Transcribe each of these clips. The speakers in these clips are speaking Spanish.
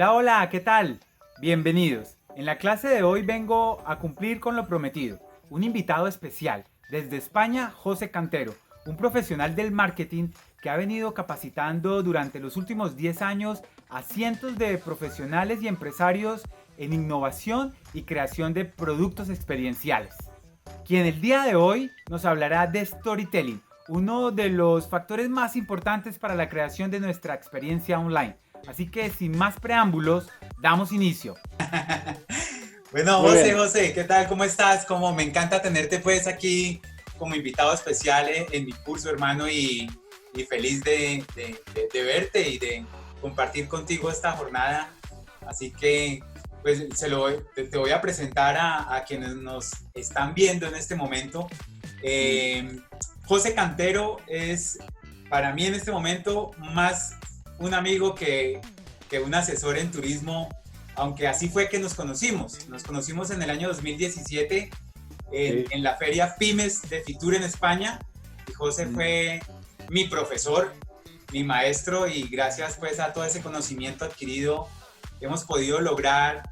Hola, hola, ¿qué tal? Bienvenidos. En la clase de hoy vengo a cumplir con lo prometido. Un invitado especial, desde España, José Cantero, un profesional del marketing que ha venido capacitando durante los últimos 10 años a cientos de profesionales y empresarios en innovación y creación de productos experienciales. Quien el día de hoy nos hablará de storytelling, uno de los factores más importantes para la creación de nuestra experiencia online. Así que sin más preámbulos, damos inicio. Bueno, Muy José, bien. José, ¿qué tal? ¿Cómo estás? Como me encanta tenerte pues aquí como invitado especial en mi curso, hermano, y feliz de verte y de compartir contigo esta jornada. Así que pues te voy a presentar a quienes nos están viendo en este momento. Eh, José Cantero es para mí en este momento más un amigo que un asesor en turismo, aunque así fue que nos conocimos. Nos conocimos en el año 2017 Sí. en la feria Pymes de Fitur en España, y José fue mi profesor, mi maestro, y gracias pues a todo ese conocimiento adquirido hemos podido lograr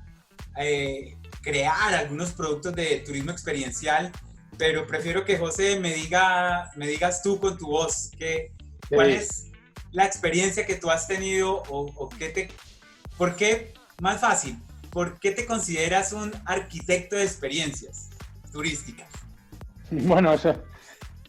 crear algunos productos de turismo experiencial, pero prefiero que José me digas tú con tu voz cuál Sí. es la experiencia que tú has tenido o ¿por qué? Más fácil, ¿por qué te consideras un arquitecto de experiencias turísticas? Bueno,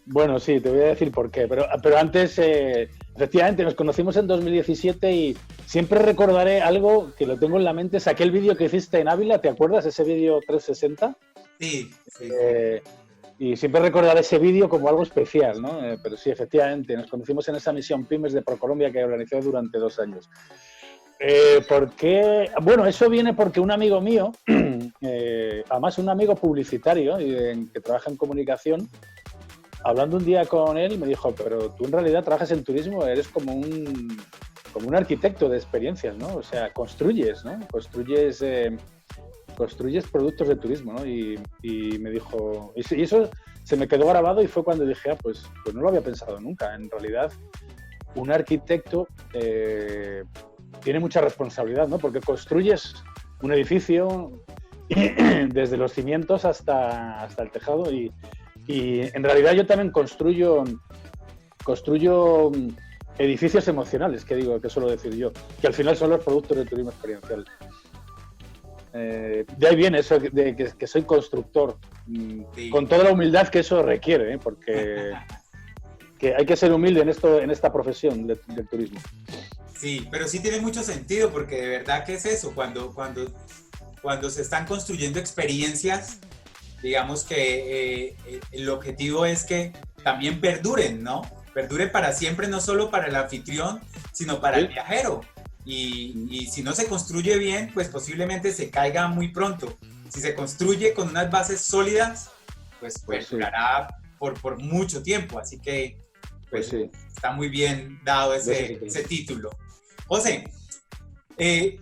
bueno, sí, te voy a decir por qué. Pero antes, efectivamente, nos conocimos en 2017 y siempre recordaré algo que lo tengo en la mente. Es aquel vídeo que hiciste en Ávila, ¿te acuerdas? Ese vídeo 360. Sí, sí, sí. Eh, y siempre recordaré ese vídeo como algo especial, ¿no? Pero sí, efectivamente, nos conocimos en esa misión Pymes de ProColombia que organizé durante 2 años. ¿Por qué? Bueno, eso viene porque un amigo mío, además un amigo publicitario que trabaja en comunicación, hablando un día con él, me dijo, pero tú en realidad trabajas en turismo, eres como un arquitecto de experiencias, ¿no? O sea, construyes, ¿no? Construyes productos de turismo, ¿no? Y me dijo, y eso se me quedó grabado y fue cuando dije, pues no lo había pensado nunca. En realidad, un arquitecto tiene mucha responsabilidad, ¿no? Porque construyes un edificio desde los cimientos hasta el tejado y en realidad yo también construyo edificios emocionales, que suelo decir yo, que al final son los productos de turismo experiencial. De ahí viene eso de que soy constructor, Sí. con toda la humildad que eso requiere, porque que hay que ser humilde en esta profesión del turismo. Sí, pero sí tiene mucho sentido porque de verdad que es eso, cuando se están construyendo experiencias, digamos que el objetivo es que también perduren, ¿no? Perduren para siempre, no solo para el anfitrión, sino para el ¿Sí? viajero. Y si no se construye bien, pues posiblemente se caiga muy pronto. Si se construye con unas bases sólidas, pues Pues sí, perdurará por mucho tiempo. Así que, pues pues sí, está muy bien dado de eso se ese trata. título. José, eh,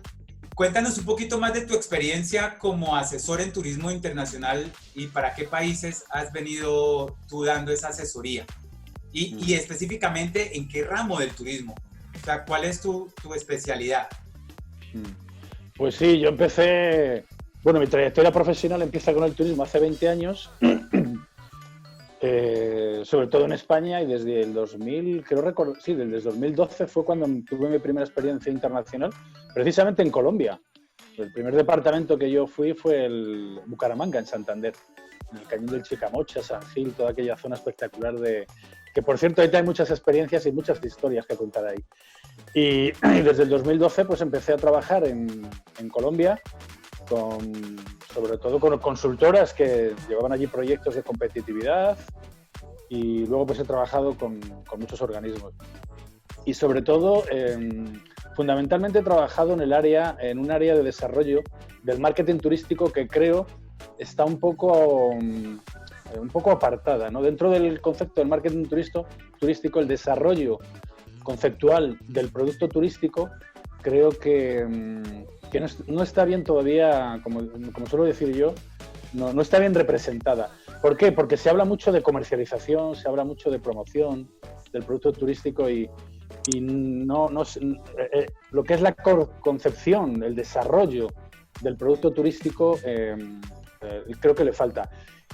cuéntanos un poquito más de tu experiencia como asesor en turismo internacional y para qué países has venido tú dando esa asesoría. Y específicamente en qué ramo del turismo. O sea, ¿cuál es tu especialidad? Pues sí, bueno, mi trayectoria profesional empieza con el turismo hace 20 años, sobre todo en España y desde el 2000, creo recordar, sí, desde el 2012 fue cuando tuve mi primera experiencia internacional, precisamente en Colombia. El primer departamento que yo fui fue el Bucaramanga, en Santander, en el Cañón del Chicamocha, San Gil, toda aquella zona espectacular que por cierto ahí hay muchas experiencias y muchas historias que contar ahí. Y desde el 2012 pues empecé a trabajar en Colombia, sobre todo con consultoras que llevaban allí proyectos de competitividad y luego pues he trabajado con muchos organismos. Y sobre todo, fundamentalmente he trabajado en un área de desarrollo del marketing turístico que creo está un poco apartada, ¿no? Dentro del concepto del marketing turístico, el desarrollo conceptual del producto turístico creo que no está bien todavía, como suelo decir yo, no está bien representada. ¿Por qué? Porque se habla mucho de comercialización, se habla mucho de promoción del producto turístico y y lo que es la concepción, el desarrollo del producto turístico, creo que le falta.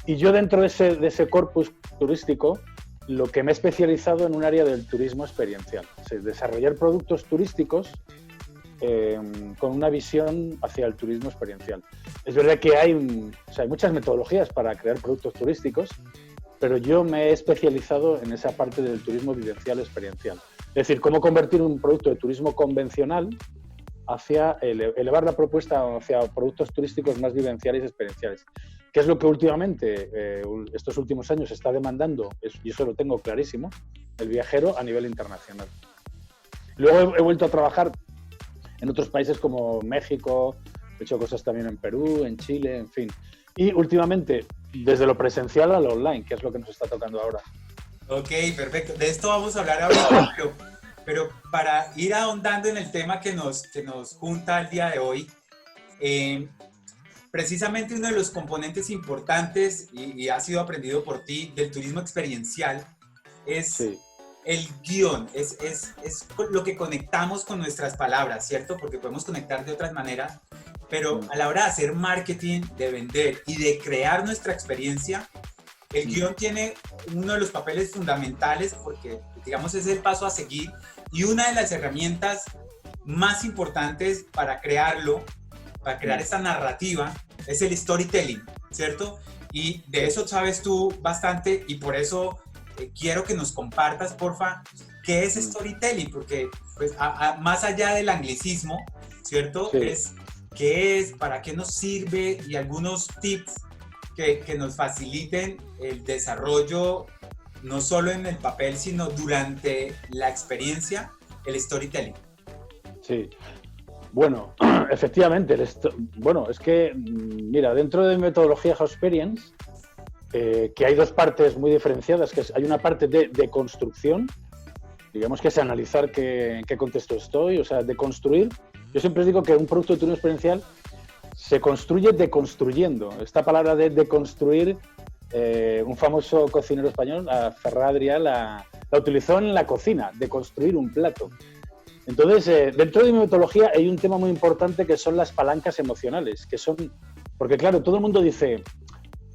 Y yo dentro de ese corpus turístico, lo que me he especializado en un área del turismo experiencial, es decir, desarrollar productos turísticos con una visión hacia el turismo experiencial. Es verdad que hay muchas metodologías para crear productos turísticos, pero yo me he especializado en esa parte del turismo vivencial experiencial. Es decir, cómo convertir un producto de turismo convencional hacia elevar la propuesta hacia productos turísticos más vivenciales y experienciales, que es lo que últimamente, estos últimos años, está demandando, y eso lo tengo clarísimo, el viajero a nivel internacional. Luego he vuelto a trabajar en otros países como México, he hecho cosas también en Perú, en Chile, en fin. Y últimamente, desde lo presencial a lo online, que es lo que nos está tocando ahora. Ok, perfecto. De esto vamos a hablar ahorita, pero para ir ahondando en el tema que nos junta el día de hoy, precisamente uno de los componentes importantes, y ha sido aprendido por ti, del turismo experiencial, es el guión, es lo que conectamos con nuestras palabras, ¿cierto? Porque podemos conectar de otras maneras, pero a la hora de hacer marketing, de vender y de crear nuestra experiencia, el guión tiene uno de los papeles fundamentales porque, digamos, es el paso a seguir y una de las herramientas más importantes para crearlo, para crear esta narrativa, es el storytelling, ¿cierto? Y de eso sabes tú bastante y por eso quiero que nos compartas, porfa, qué es storytelling, porque pues, más allá del anglicismo, ¿cierto? Sí. ¿Qué es? ¿Para qué nos sirve? Y algunos tips que nos faciliten el desarrollo, no solo en el papel, sino durante la experiencia, el storytelling. Sí. Bueno, efectivamente, es que, mira, dentro de metodología Houseperience, que hay dos partes muy diferenciadas, que hay una parte de construcción, digamos que es analizar en qué contexto estoy, o sea, de construir. Yo siempre os digo que un producto de turismo experiencial se construye deconstruyendo. Esta palabra de deconstruir, un famoso cocinero español, Ferran Adrià, la utilizó en la cocina, deconstruir un plato. Entonces, dentro de mi metodología hay un tema muy importante que son las palancas emocionales, porque claro, todo el mundo dice,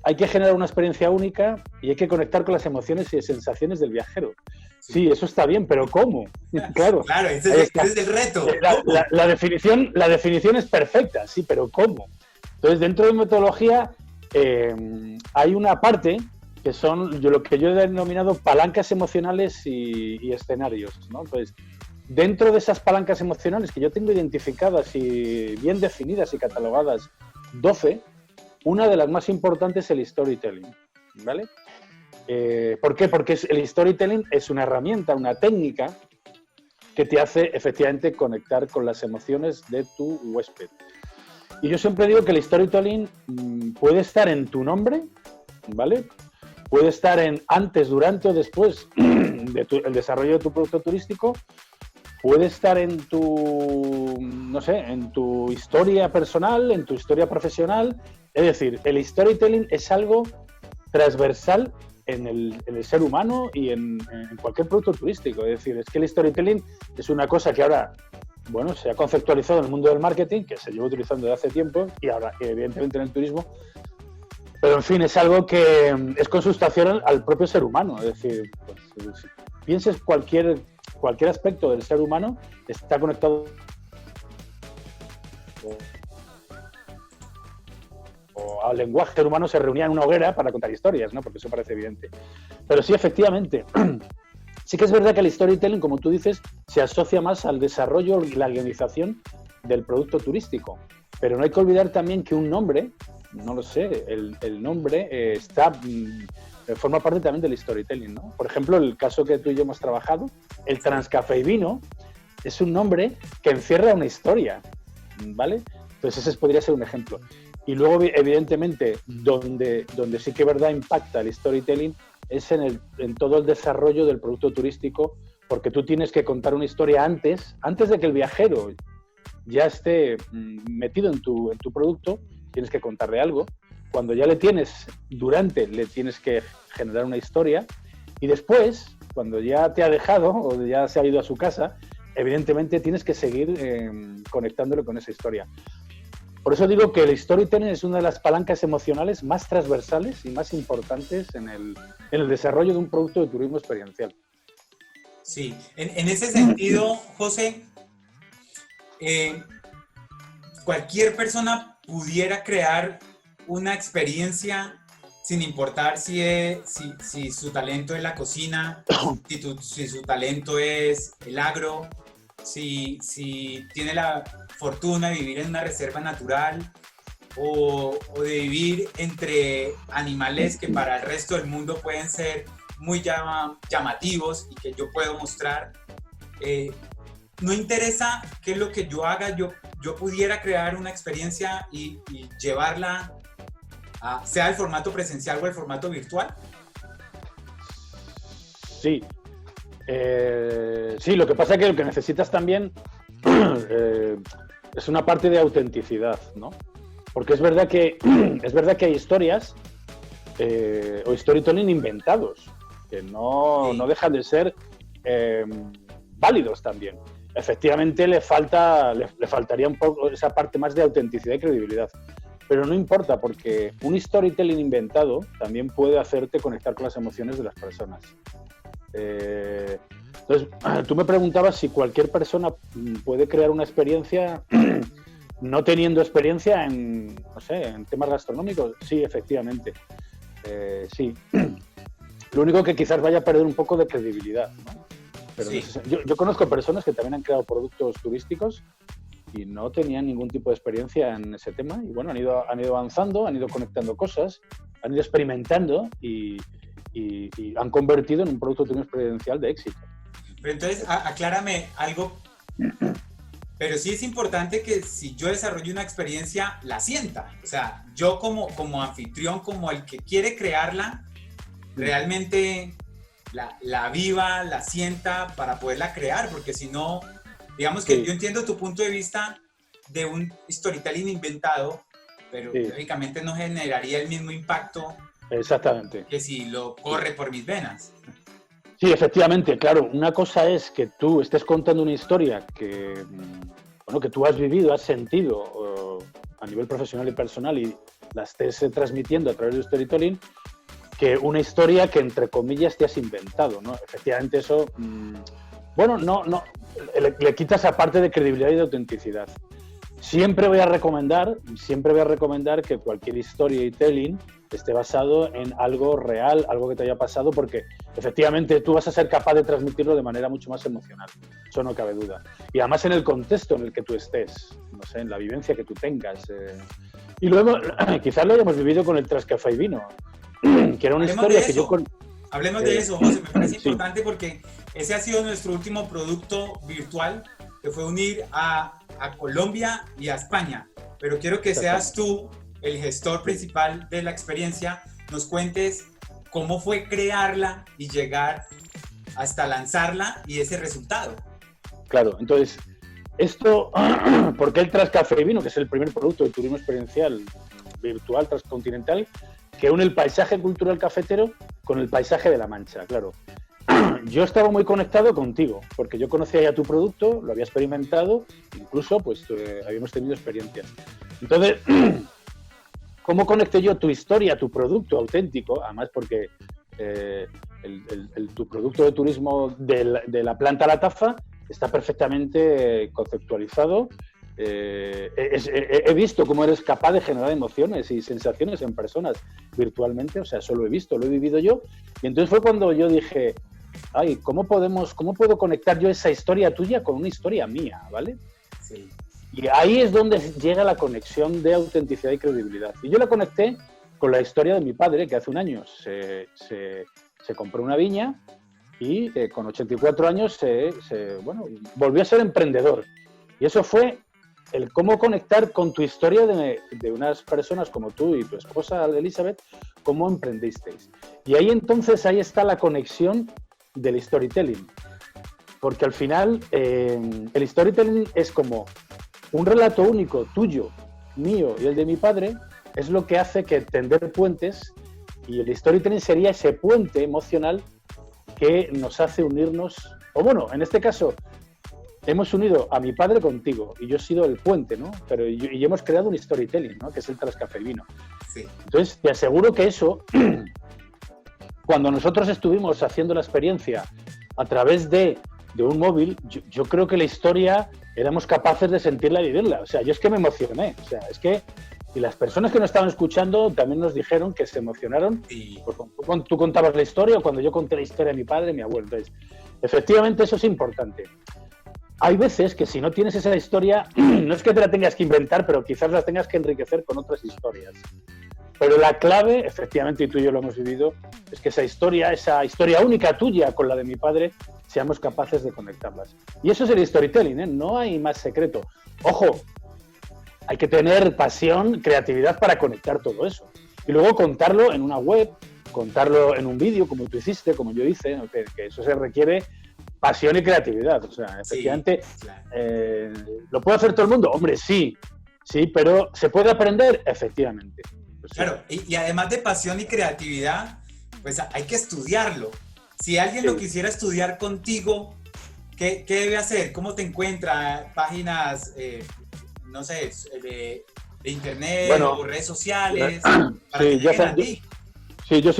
hay que generar una experiencia única y hay que conectar con las emociones y sensaciones del viajero. Sí, eso está bien, pero ¿cómo? Claro, ese es el reto. La definición es perfecta, sí, pero ¿cómo? Entonces, dentro de mi metodología hay una parte que son lo que yo he denominado palancas emocionales y escenarios, ¿no? Entonces, dentro de esas palancas emocionales que yo tengo identificadas y bien definidas y catalogadas 12, una de las más importantes es el storytelling, ¿vale? ¿Por qué? Porque el storytelling es una herramienta, una técnica que te hace efectivamente conectar con las emociones de tu huésped. Y yo siempre digo que el storytelling puede estar en tu nombre, ¿vale? Puede estar en antes, durante o después del desarrollo de tu producto turístico. Puede estar en en tu historia personal, en tu historia profesional. Es decir, el storytelling es algo transversal en el ser humano y en cualquier producto turístico. Es decir, es que el storytelling es una cosa que ahora, bueno, se ha conceptualizado en el mundo del marketing, que se lleva utilizando desde hace tiempo, y ahora, evidentemente, en el turismo. Pero, en fin, es algo que es consustancial al propio ser humano. Es decir, pues, si pienses cualquier aspecto del ser humano está conectado o al lenguaje. El ser humano se reunía en una hoguera para contar historias, ¿no? Porque eso parece evidente. Pero sí, efectivamente, sí que es verdad que el storytelling, como tú dices, se asocia más al desarrollo y la guionización del producto turístico. Pero no hay que olvidar también que un nombre, no lo sé, el nombre forma parte también del storytelling, ¿no? Por ejemplo, el caso que tú y yo hemos trabajado, el Transcafé y Vino, es un nombre que encierra una historia, ¿vale? Entonces ese podría ser un ejemplo. Y luego, evidentemente, donde sí que verdad impacta el storytelling es en todo el desarrollo del producto turístico, porque tú tienes que contar una historia antes de que el viajero ya esté metido en tu producto, tienes que contarle algo. Cuando ya le tienes que generar una historia y después cuando ya te ha dejado o ya se ha ido a su casa, evidentemente tienes que seguir conectándolo con esa historia. Por eso digo que el storytelling es una de las palancas emocionales más transversales y más importantes en el desarrollo de un producto de turismo experiencial. Sí, en ese sentido, José, cualquier persona pudiera crear una experiencia sin importar si su talento es la cocina, si su talento es el agro, si tiene la fortuna de vivir en una reserva natural o de vivir entre animales que para el resto del mundo pueden ser muy llamativos y que yo puedo mostrar. No interesa qué es lo que yo haga, yo pudiera crear una experiencia y llevarla sea el formato presencial o el formato virtual. Sí. Sí, lo que pasa es que lo que necesitas también es una parte de autenticidad, ¿no? Porque es verdad que hay historias o storytelling inventados que no dejan de ser válidos también. Efectivamente le faltaría un poco esa parte más de autenticidad y credibilidad. Pero no importa, porque un storytelling inventado también puede hacerte conectar con las emociones de las personas. Entonces, tú me preguntabas si cualquier persona puede crear una experiencia no teniendo experiencia en temas gastronómicos. Sí, efectivamente. Sí. Lo único que quizás vaya a perder un poco de credibilidad, ¿no? Pero sí. Yo conozco personas que también han creado productos turísticos y no tenían ningún tipo de experiencia en ese tema. Y bueno, han ido avanzando, han ido conectando cosas, han ido experimentando y han convertido en un producto turismo experiencial de éxito. Pero entonces, aclárame algo. Pero sí es importante que si yo desarrollo una experiencia, la sienta. O sea, yo como anfitrión, como el que quiere crearla, realmente la viva, la sienta para poderla crear. Porque si no, digamos que yo entiendo tu punto de vista de un storytelling inventado, pero lógicamente no generaría el mismo impacto. Exactamente. Que si lo corre por mis venas. Sí, efectivamente, claro. Una cosa es que tú estés contando una historia que tú has vivido, has sentido a nivel profesional y personal y la estés transmitiendo a través de storytelling, que una historia que, entre comillas, te has inventado, ¿no? Efectivamente, eso, le quita esa parte de credibilidad y de autenticidad. Siempre voy a recomendar que cualquier storytelling esté basado en algo real, algo que te haya pasado, porque efectivamente tú vas a ser capaz de transmitirlo de manera mucho más emocional. Eso no cabe duda. Y además en el contexto en el que tú estés, no sé, en la vivencia que tú tengas. Y luego, quizás lo hayamos vivido con el Tras Café y Vino, que era una historia que yo... Hablemos de eso, José. Me parece importante porque ese ha sido nuestro último producto virtual, que fue unir a Colombia y a España. Pero quiero que seas tú el gestor principal de la experiencia, nos cuentes cómo fue crearla y llegar hasta lanzarla y ese resultado. Claro, entonces, esto, ¿por qué el Tras Café y Vino, que es el primer producto de turismo experiencial virtual transcontinental, que une el paisaje cultural cafetero con el paisaje de La Mancha? Claro, yo estaba muy conectado contigo, porque yo conocía ya tu producto, lo había experimentado, incluso pues habíamos tenido experiencias. Entonces, ¿cómo conecté yo tu historia, tu producto auténtico? Además, porque tu producto de turismo de la planta a la taza está perfectamente conceptualizado. He visto cómo eres capaz de generar emociones y sensaciones en personas virtualmente, o sea, eso lo he visto, lo he vivido yo. Y entonces fue cuando yo dije, ¿cómo puedo conectar yo esa historia tuya con una historia mía, ¿vale? Sí. Y ahí es donde llega la conexión de autenticidad y credibilidad. Y yo la conecté con la historia de mi padre, que hace un año se compró una viña y con 84 años volvió a ser emprendedor. Y eso fue el cómo conectar con tu historia de unas personas como tú y tu esposa Elizabeth, cómo emprendisteis. Y ahí está la conexión del storytelling. Porque al final el storytelling es como un relato único, tuyo, mío y el de mi padre, es lo que hace que tender puentes, y el storytelling sería ese puente emocional que nos hace unirnos, o bueno, en este caso, hemos unido a mi padre contigo y yo he sido el puente, ¿no? Y hemos creado un storytelling, ¿no? Que es el Tras Café y Vino. Sí. Entonces, te aseguro que eso, cuando nosotros estuvimos haciendo la experiencia a través de un móvil, yo creo que la historia éramos capaces de sentirla y vivirla. O sea, yo es que me emocioné. O sea, es que... Y las personas que nos estaban escuchando también nos dijeron que se emocionaron. Sí. Pues cuando tú contabas la historia o cuando yo conté la historia de mi padre y mi abuelo. Entonces, efectivamente, eso es importante. Hay veces que si no tienes esa historia, no es que te la tengas que inventar, pero quizás la tengas que enriquecer con otras historias. Pero la clave, efectivamente, y tú y yo lo hemos vivido, es que esa historia única tuya con la de mi padre, seamos capaces de conectarlas. Y eso es el storytelling, ¿eh? No hay más secreto. Ojo, hay que tener pasión, creatividad para conectar todo eso. Y luego contarlo en una web, contarlo en un vídeo, como tú hiciste, como yo hice, ¿no? Que eso se requiere pasión y creatividad. O sea, efectivamente, sí, claro. ¿Lo puede hacer todo el mundo? Hombre, sí, pero ¿se puede aprender? Efectivamente. Pues sí. Claro, y además de pasión y creatividad, pues hay que estudiarlo. Si alguien lo quisiera estudiar contigo, ¿qué debe hacer? ¿Cómo te encuentra? Páginas, no sé, de internet, bueno, o redes sociales, sí, yo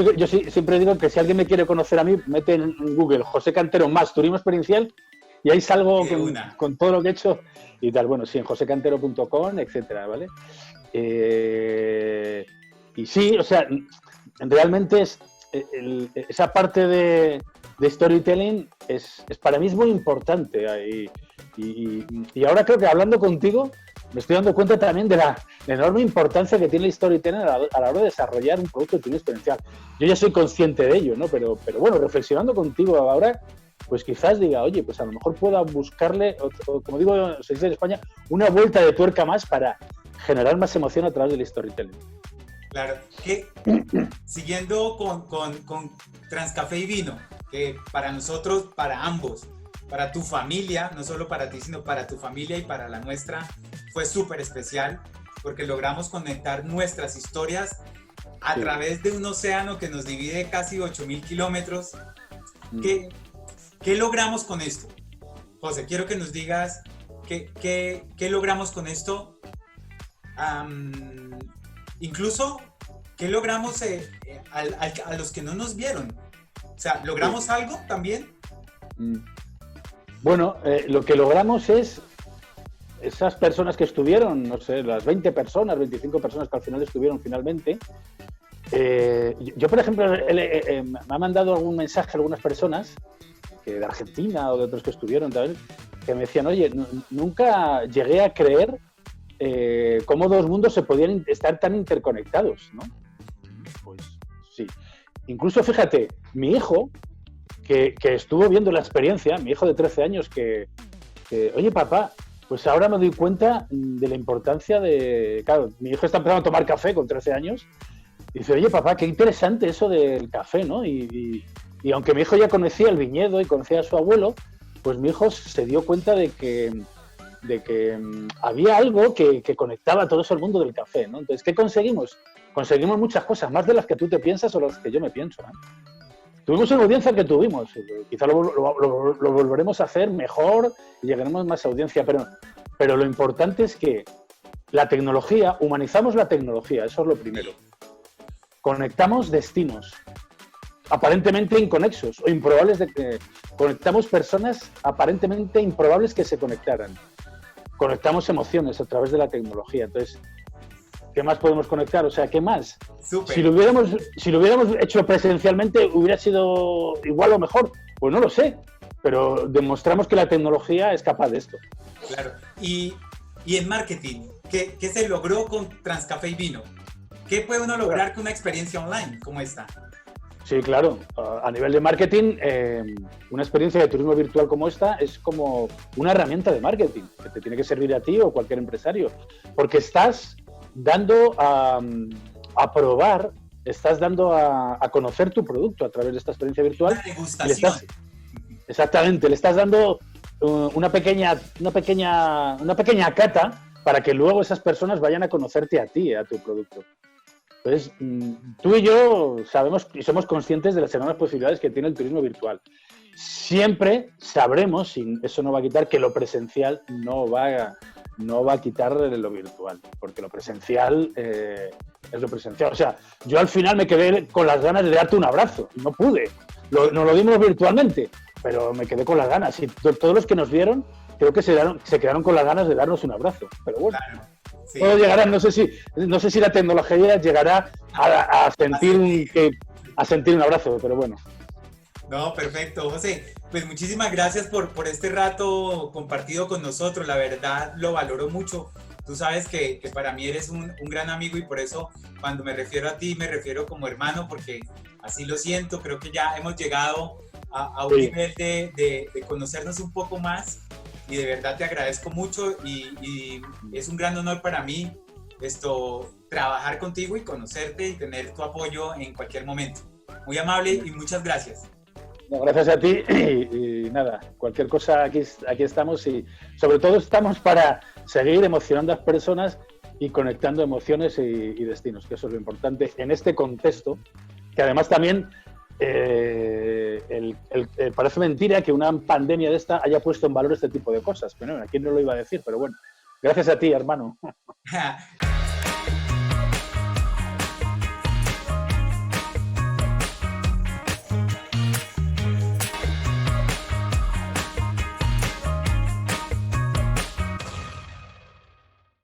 siempre digo que si alguien me quiere conocer a mí, mete en Google José Cantero más turismo experiencial y ahí salgo con todo lo que he hecho y tal. Bueno, sí, en josecantero.com, etcétera, ¿vale? Y sí, o sea, realmente esa parte de storytelling es para mí es muy importante. Y ahora creo que hablando contigo me estoy dando cuenta también de la enorme importancia que tiene el storytelling a la hora de desarrollar un producto de turismo experiencial. Yo ya soy consciente de ello, ¿no? Pero bueno, reflexionando contigo ahora, pues quizás diga, oye, pues a lo mejor pueda buscarle, o como digo, se dice en España, una vuelta de tuerca más para generar más emoción a través del storytelling. Claro, que siguiendo con Transcafé y Vino, que para nosotros, para ambos, para tu familia, no solo para ti, sino para tu familia y para la nuestra, fue súper especial porque logramos conectar nuestras historias a través de un océano que nos divide casi 8.000 kilómetros. ¿Qué logramos con esto? José, quiero que nos digas qué logramos con esto. Incluso, ¿qué logramos a los que no nos vieron? O sea, ¿logramos algo también? Bueno, lo que logramos es esas personas que estuvieron, no sé, las 20 personas, 25 personas que al final estuvieron finalmente. Yo, por ejemplo, me ha mandado algún mensaje a algunas personas de Argentina o de otros que estuvieron también, que me decían, oye, nunca llegué a creer cómo dos mundos se podían estar tan interconectados, ¿no? Pues sí. Incluso, fíjate, mi hijo, que estuvo viendo la experiencia, mi hijo de 13 años, que oye, papá, pues ahora me doy cuenta de la importancia de... Claro, mi hijo está empezando a tomar café con 13 años, y dice, oye, papá, qué interesante eso del café, ¿no? Y aunque mi hijo ya conocía el viñedo y conocía a su abuelo, pues mi hijo se dio cuenta de que había algo que conectaba a todo eso el mundo del café, ¿no? Entonces, ¿qué conseguimos? Conseguimos muchas cosas, más de las que tú te piensas o las que yo me pienso, ¿no? Tuvimos una audiencia que tuvimos, quizá lo volveremos a hacer mejor y llegaremos a más audiencia, pero lo importante es que la tecnología, humanizamos la tecnología, eso es lo primero. Conectamos destinos aparentemente inconexos o improbables conectamos personas aparentemente improbables que se conectaran. Conectamos emociones a través de la tecnología. Entonces, ¿qué más podemos conectar? O sea, ¿qué más? Súper. Si lo hubiéramos hecho presencialmente, ¿hubiera sido igual o mejor? Pues no lo sé, pero demostramos que la tecnología es capaz de esto. Claro. Y en marketing, ¿qué se logró con Transcafé y Vino? ¿Qué puede uno lograr con una experiencia online como esta? Sí, claro. A nivel de marketing, una experiencia de turismo virtual como esta es como una herramienta de marketing que te tiene que servir a ti o cualquier empresario, porque estás dando a probar, estás dando a conocer tu producto a través de esta experiencia virtual. Una degustación. Exactamente, le estás dando una pequeña cata para que luego esas personas vayan a conocerte a ti, a tu producto. Entonces, tú y yo sabemos y somos conscientes de las enormes posibilidades que tiene el turismo virtual. Siempre sabremos, y eso no va a quitar, que lo presencial no va a quitar lo virtual, porque lo presencial es lo presencial. O sea, yo al final me quedé con las ganas de darte un abrazo, y no pude. Nos lo dimos virtualmente, pero me quedé con las ganas. Y todos los que nos vieron, creo que se quedaron con las ganas de darnos un abrazo. Pero bueno, Claro, sí. todo llegará, no sé si la tecnología llegará a sentir un abrazo, pero bueno. No, perfecto, José. Pues muchísimas gracias por este rato compartido con nosotros. La verdad lo valoro mucho. Tú sabes que para mí eres un gran amigo y por eso cuando me refiero a ti me refiero como hermano porque así lo siento. Creo que ya hemos llegado a un nivel de conocernos un poco más y de verdad te agradezco mucho y es un gran honor para mí trabajar contigo y conocerte y tener tu apoyo en cualquier momento. Muy amable y muchas gracias. No, gracias a ti y nada, cualquier cosa aquí estamos y sobre todo estamos para seguir emocionando a las personas y conectando emociones y destinos, que eso es lo importante en este contexto, que además también parece mentira que una pandemia de esta haya puesto en valor este tipo de cosas. Pero bueno, ¿quién no lo iba a decir? Pero bueno, gracias a ti, hermano.